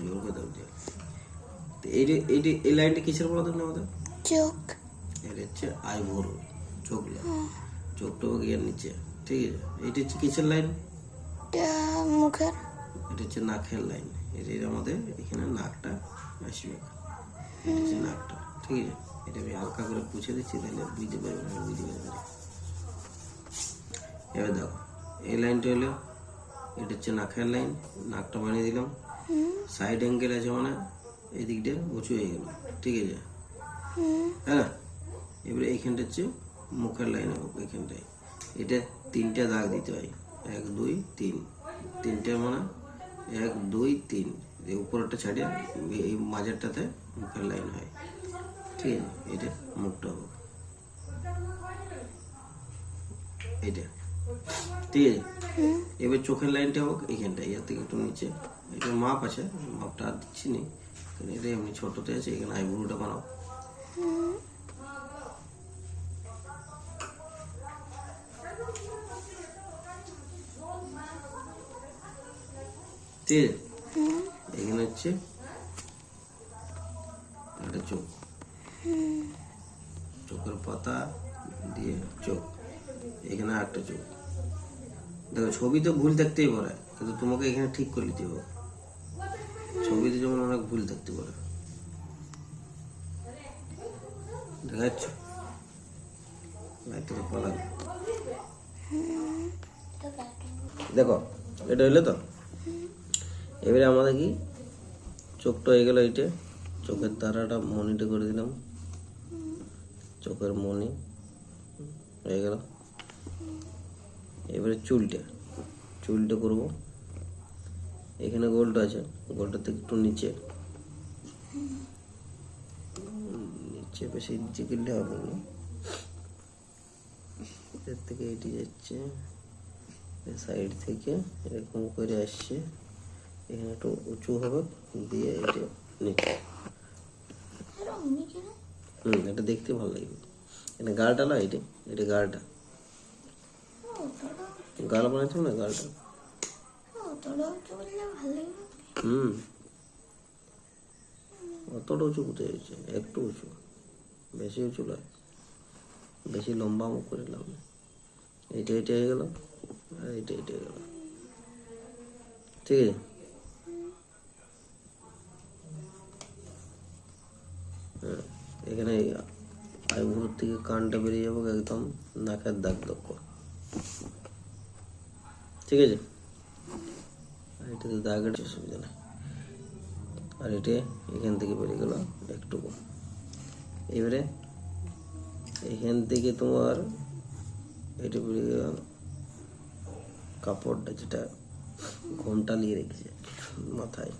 জোর করে দাও দিয়ে। তো এই লাইনটা কিসের বলা তুমি আমাদের? চোখ। এটা হচ্ছে আইব্রোর চোখ লাইন, চোখটা গিয়ে নিচে, ঠিক আছে। এইটা হচ্ছে কিসের লাইন? মুখের। এটা হচ্ছে নাকের লাইন। এটা আমাদের এখানে নাকটা আসবে, এটা হচ্ছে নাকটা, ঠিক আছে। এটা আমি হালকা করে পুছে দিচ্ছি, তাহলে বুঝতে পারবে না, বুঝতে পারবে। এবার দেখো এই লাইনটা হলো, এটা হচ্ছে নাকের লাইন, নাকটা বানিয়ে দিলাম। সাইড অ্যাঙ্গেল আছে মানে এই দিকটা উঁচু হয়ে গেল, ঠিক আছে, হ্যাঁ। এবারে এইখানটা হচ্ছে মুখের লাইন হবে, এইখানটায় এটা 3টা দাগ দিতে হয়, 1 2 3, 3টে মানে 1 2 3, এই উপরটা ছাড়িয়ে এই মাঝেরটাতে মুখের লাইন হয়, ঠিক আছে। এটা মুখটা হবে এইটা, ঠিক আছে। এবার চোখের লাইনটা হোক এইখানটা, এর থেকে একটু নিচে। এটা মাপ আছে, মাপটা আর দিচ্ছি নি, কারণ এটা এমনি ছোটতে আছে। এখানে আইব্রোটা বানাও, ঠিক আছে। এখানে হচ্ছে একটা চোখ, চোখের পাতা দিয়ে চোখ, এখানে একটা চোখ। দেখো ছবি তো ভুল থাকতেই পারে, কিন্তু তোমাকে এখানে ঠিক করে নিতে হবে। ছবিতে যেমন অনেক ভুল থাকতে পারে, দেখা যাচ্ছে একটা তো পালা। দেখো এটা হইলো তো। এবারে আমাদের কি চোখটা হয়ে গেল, এইটা চোখের তারাটা মনিটা করে দিলাম, চোখের মনি হয়ে গেল। এবারে চুলটা করবো। এখানে গোলটা আছে, গোলটা থেকে একটু নিচে, নিচে বেশি নিচে করলে হবে না, এর থেকে এটি যাচ্ছে সাইড থেকে এরকম করে আসছে, এখানে একটু উঁচু হবে, দিয়ে এটা নিচে। এটা দেখতে ভালো লাগবে। এটা গালটা না, এটা গালটা, গাল বানাচ্ছ না, গালটা। অতটা উঁচু কোথায় হয়েছে, একটু উঁচু, বেশি উঁচু নয়, বেশি লম্বা মুখ করে লাভ নেই। এটা হয়ে গেল, আর এটা হয়ে গেল, ঠিক আছে। হ্যাঁ, এখানে আইব্রোর থেকে কানটা বেরিয়ে যাবো একদম নাকের দাগ দক্ষ, ঠিক আছে। আর এটাতে দাগের অসুবিধা নেই। আর এটা এখান থেকে বেরিয়ে গেল একটুকু। এবারে এখান থেকে তোমার এটা বেরিয়ে গেল কাপড়টা, যেটা ঘোমটা নিয়ে রেখেছে মাথায়।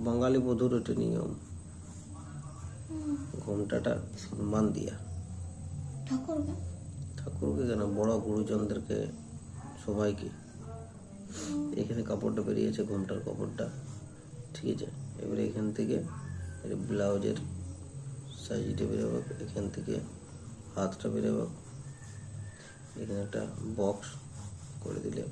বাঙালি বধুর এটা নিয়ম, ঘোমটাটা সম্মান দিয়া। ঠাকুরকে কেন, বড় গুরুজনদেরকে, সবাইকে। এখানে কাপড়টা বেরিয়েছে, ঘোমটার কাপড়টা, ঠিক আছে। এবারে এখান থেকে ব্লাউজের সাইজটা বেরোবে, এখান থেকে হাতটা বেরোবে, এখানে একটা বক্স করে দিলে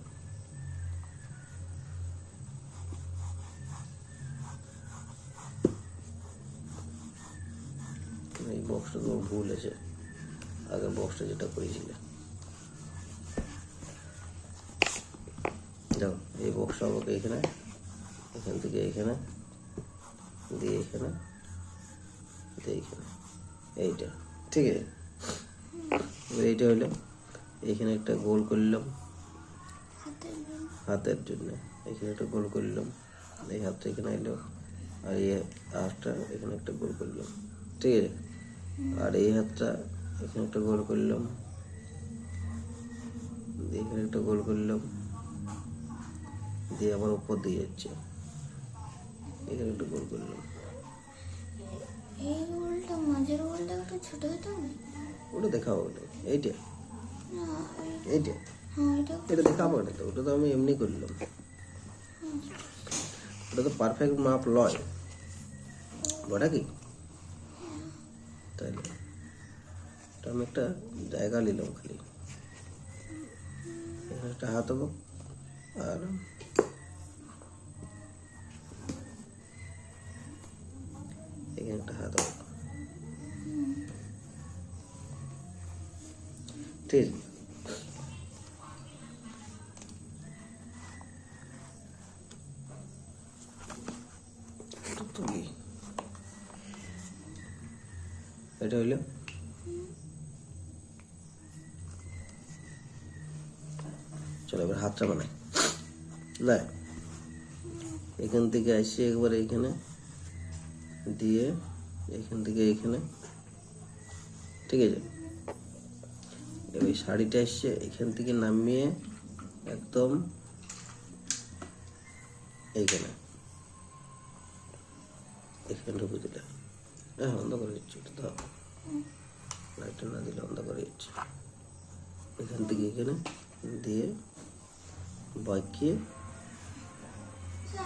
এই বক্সটা তোমার ভুল আছে, আগের বক্সটা যেটা করেছিলে। দেখো এই বক্সটা আমাকে এখানে, এখান থেকে এখানে দিয়ে এখানে দিয়ে এখানে, এইটা, ঠিক আছে। এইটা হইলো, এখানে একটা গোল করলাম হাতের জন্য, এখানে একটা গোল করলাম, এই হাতটা এখানে এলো, আর এই হাতটা এখানে একটা গোল করলাম, ঠিক আছে। আর এই হাতটা এখানে একটা গোল করলাম, এখানে একটা গোল করলাম, দিয়ে আবার উপর দিয়ে যাচ্ছে, এখানে একটা গোল করলাম। এই গোলটা, মাঝের গোলটা একটু ছোট হতো না? ওটা দেখাবো, এইটা এইটা এটা দেখাবো, ওটা তো আমি এমনি করলাম, ওটা তো পারফেক্ট মাপ লয়, ওটা কি তাইলে এটা আমি একটা জায়গা নিলাম খালি, এখানে একটা হাত হবো আর এখানে একটা হাত হবো, ঠিক আছে? এটা তুলি, এটা হইলো চলো এবার হাতটা বানাই। না এখান থেকে আসি একবারে এখানে দিয়ে এখান থেকে এখানে, ঠিক আছে? এবার শাড়িটা এসছে এখান থেকে নামিয়ে একদম এইখানে এখানে ঢুকে দিলে, হ্যাঁ বন্ধ করে দিচ্ছি, এটা তো লাইটটা না দিলে বন্ধ করে দিচ্ছি। এখান থেকে এখানে দিয়ে বাঁকিয়ে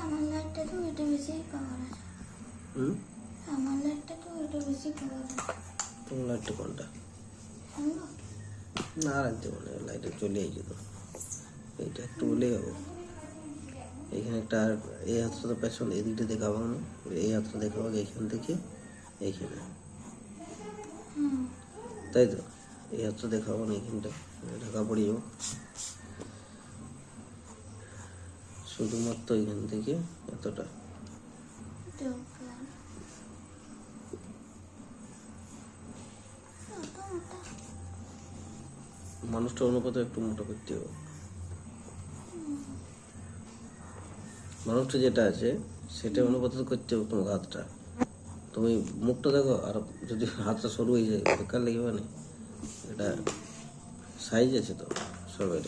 আমার লাইটটা তো এটা বেশি পাওয়ার আছে। আমার লাইটটা তো এটা বেশি পাওয়ার আছে। তোমার লাইটটা কোনটা? আনবো? না রাখতে মানে লাইটে চলে আইছে তো, এইটা একটু বলেই হবে। এখানে একটা আর এই হাতটা তো পেছনে এদিকটা দেখাবো না, এই হাতটা দেখাবো এইখান থেকে এইখানে, তাই তো? এই হাতটা দেখাবো না, এইখানটা ঢাকা পড়ে যাবো, শুধুমাত্র এখান থেকে এতটা। মানুষটা অনুপাতে একটু মোটা করতে হবে। মানুষটা যেটা আছে সেটা অনুপাতে করতে হবে তোমার হাতটা। তুমি মুখটা দেখো, আর যদি হাতটা সরু হয়ে যায় বেকার লাগবে না। এটা সাইজ আছে তো সবাই,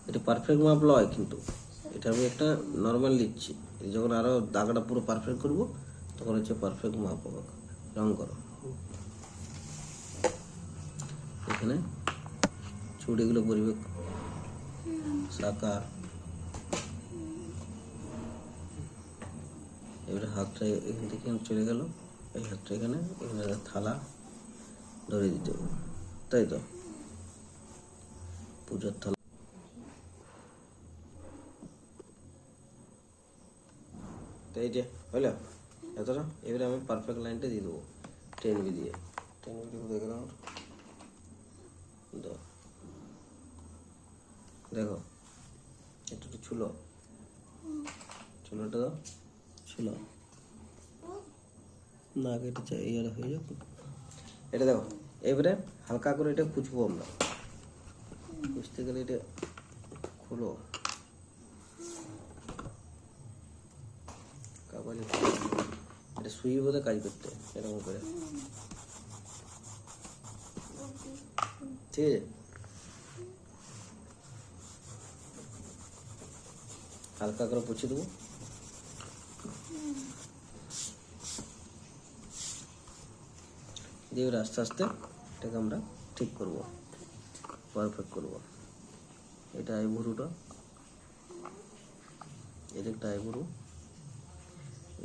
এটা পারফেক্ট মাপ লয়, কিন্তু এটা আমি একটা নর্মাল নিচ্ছি। যখন আরো দাগটা পুরো পারফেক্ট করবো তখন হচ্ছে পারফেক্ট মাপ হবে। রং করো এখানে, চুড়িগুলো পরিবে শাখা। এবারে হাতটা এখান থেকে চলে গেল, এই হাতটা এখানে, এখানে থালা ধরে দিতে হবে, তাই তো? পূজার থালা তো এই যে হইলো এতটা। এবারে আমি পারফেক্ট লাইনটা দিয়ে দেবো 10B দিয়ে। 10B কোথায় গেল আমার? দেখো একটু একটু ছুলো, ছুলোটা দাও, ছুলো না কেটে চাই ইয়ার হয়ে যাক। এটা দেখো এবারে হালকা করে এটা খুঁজবো আমরা, খুঁজতে গেলে এটা খুলো কাগজে, এটা সুই বোধে কাজ করতে এরকম করে, ঠিক আছে? হালকা করে পুছে দেবো, দিয়ে এবার আস্তে আস্তে এটাকে আমরা ঠিক করবো, পারফেক্ট করবো। এটা আইবুড়োটা, এটা একটা আইবুড়ো,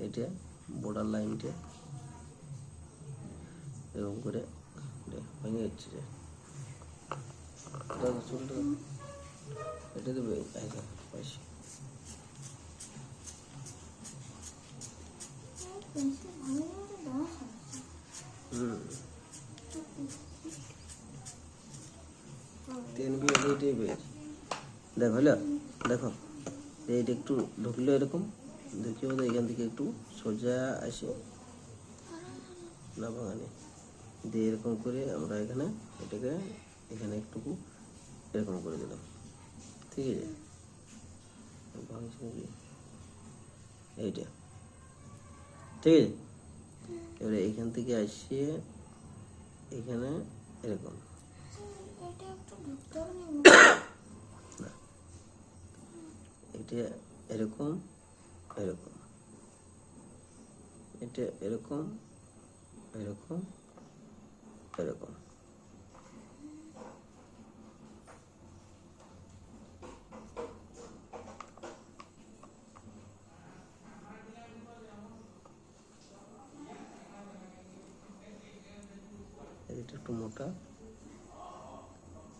এটা বর্ডার লাইনটা এরকম করে ভেঙে যাচ্ছে যে চুলটা, এটা দেবে পাইছি। দেখো হলো, দেখো এইটা একটু ঢুকলো এরকম, দেখি বোধ এখান থেকে একটু সোজা আসে না ভাঙানি দিয়ে এরকম করে আমরা এখানে এটাকে এখানে একটুকু এরকম করে দিলাম, ঠিক আছে? এইটা ঠিক আছে। এবারে এইখান থেকে আসিয়ে এখানে এরকম, না এটা এরকম এরকম, এটা এরকম এরকম এরকম, এটা একটু মোটা,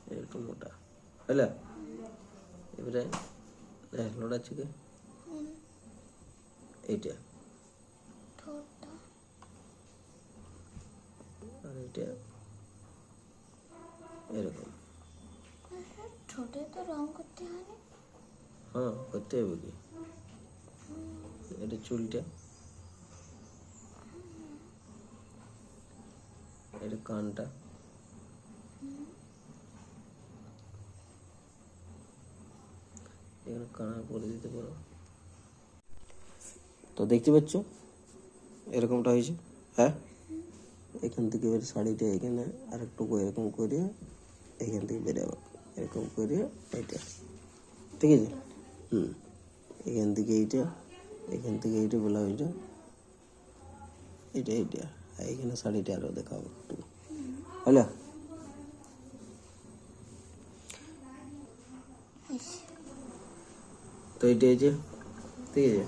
এটা একটু মোটা, বুঝলা? এবারে লড়াচ্ছে কি এইটা ঠোঁটটা আর এটা এরকম। ঠোঁটে তো রং করতে হয় না? হ্যাঁ, করতে হবে কি? এটা চুলটা, এটা কানটা, এখানে কানা করে দিতে পারো। তো দেখতে পাচ্ছ এরকমটা হয়েছে, হ্যাঁ? এখান থেকে এবার শাড়িটা এখানে আর একটু এরকম করে এখান থেকে বেরোবো, এরকম করে এইটা, ঠিক আছে? এখান থেকে এইটা, এখান থেকে এইটা ব্লাউজটা, এইটা আর এখানে শাড়িটা আরও দেখাবো একটু, হলো? তো এইটা এই যে, ঠিক আছে?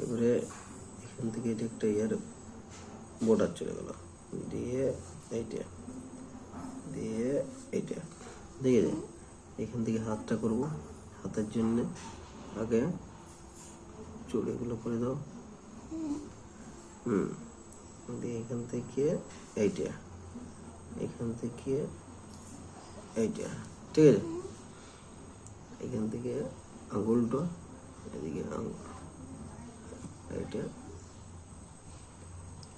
এবারে এখান থেকে এটা একটা ইয়ার বর্ডার চলে গেল, দিয়ে এইটা, দিয়ে এইটা, ঠিক আছে? এখান থেকে হাতটা করব, হাতের জন্য আগে চুড়িগুলো করে দাও, দিয়ে এখান থেকে এইটা, এখান থেকে এইটা, ঠিক আছে? এখান থেকে আঙুলটা, এদিকে আঙুল, এইটা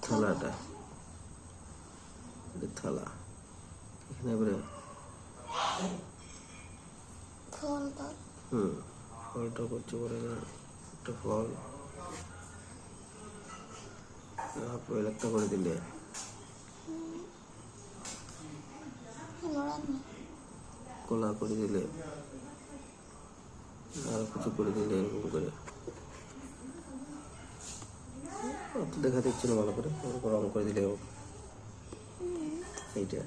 থালাটা, এটা থালা, এখানে এবারে ফলটা ফলটা করছে পরে একটা ফল একটা করে দিলে, লড়ানো কলা করে দিলে, আর কিছু করে দিলে, এরকম করে অত দেখা দিচ্ছে না ভালো করে, ওরকম রং করে দিলে হোক। এইটা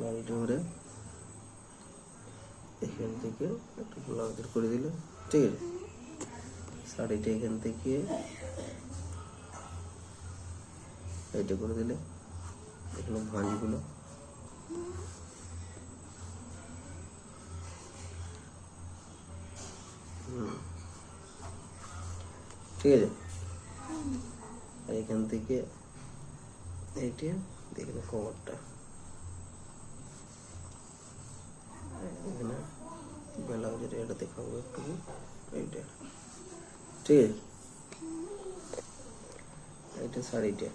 লাইট করে এখান থেকে একটু ব্লাউজের করে দিলে, ঠিক আছে? শাড়িটা এখান থেকে এইটা করে দিলে, এখানে ভাঁজগুলো, ঠিক আছে? আর এখান থেকে এইটা, এখানে কভারটা, এখানে ব্লাউজের এটা দেখাবো একটু, এইটা, ঠিক আছে? এইটা শাড়িটা,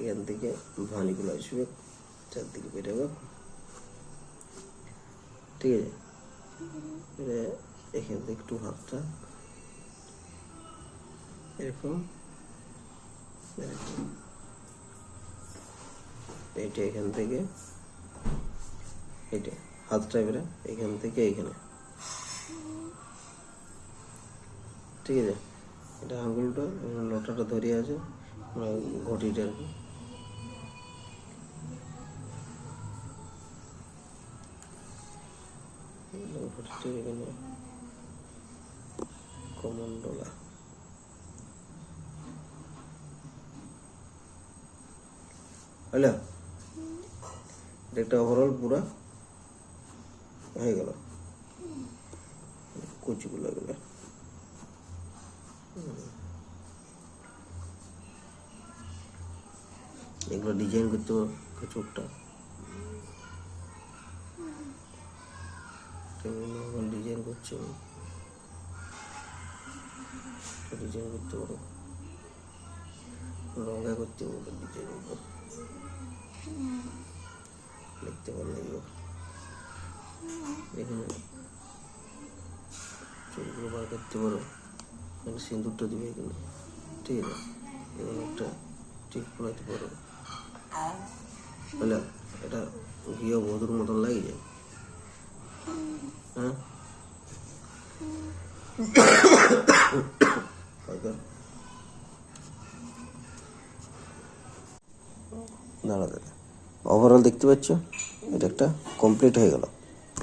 এখান থেকে ভাঁজগুলো আসবে, চারদিকে বেরোবে, ঠিক আছে? এখান থেকে একটু হাতটা এরকম, এইটা এখান থেকে এইটা হাতটা এবারে এখান থেকে এইখানে, ঠিক আছে? এটা আঙুলটা লোটাটা ধরিয়ে আছে, ঘটিটা আর কি, ঘটিটা এখানে কমন্ডলা, হলো? এটা একটা ওভারঅল পুরা হয়ে গেল, কুচিগুলো এগুলো, এগুলো ডিজাইন করতে পারো, চোখটা ডিজাইন করছে, ডিজাইন করতে পারো, রঙা করতে পারো, ডিজাইন উপর লিখতে পারলে এখানে চুলগুলো বার করতে পারো, এখানে সিঁদুরটা দিবে এখানে, ঠিক আছে? এখানে একটা টিপ পরাতে পারো, বুঝলে? এটা গিয়ে বধুর মতন লাগে যায়, হ্যাঁ? দাঁড়া দাঁড়া, ওভারঅল দেখতে পাচ্ছ এটা একটা কমপ্লিট হয়ে গেল,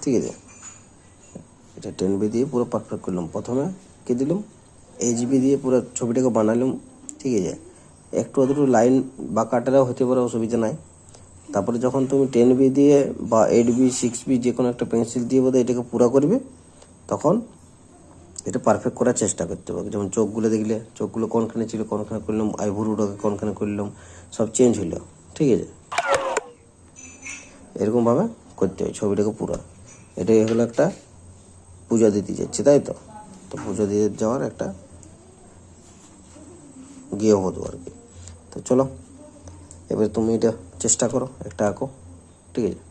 ঠিক আছে? এটা 10B দিয়ে পুরো পারফেক্ট করলাম। প্রথমে কি দিলাম, HB দিয়ে পুরো ছবিটাকে বানালাম, ঠিক আছে? একটু আধটু লাইন বা কাটারেও হতে পারে, অসুবিধা নাই। তারপরে যখন তুমি 10B দিয়ে বা 8B 6B যে কোনো একটা পেন্সিল দিয়ে বোধহয় এটাকে পুরা করবে, তখন এটা পারফেক্ট করার চেষ্টা করতে হবে। যেমন চোখগুলো দেখলে, চোখগুলো কোনখানে ছিল কোনখানে করলাম, আইব্রোটাকে কোনখানে করলাম, সব চেঞ্জ হইলো, ঠিক আছে। এরকমভাবে করতে হয় ছবিটাকে পুরো। এটাই হলো একটা পূজা দিতে যাচ্ছে, তাই তো? তো পুজো দিয়ে যাওয়ার একটা গৃহবধূ আর কি। তো চলো, এবার তুমি এটা চেষ্টা করো, একটা আঁকো, ঠিক আছে।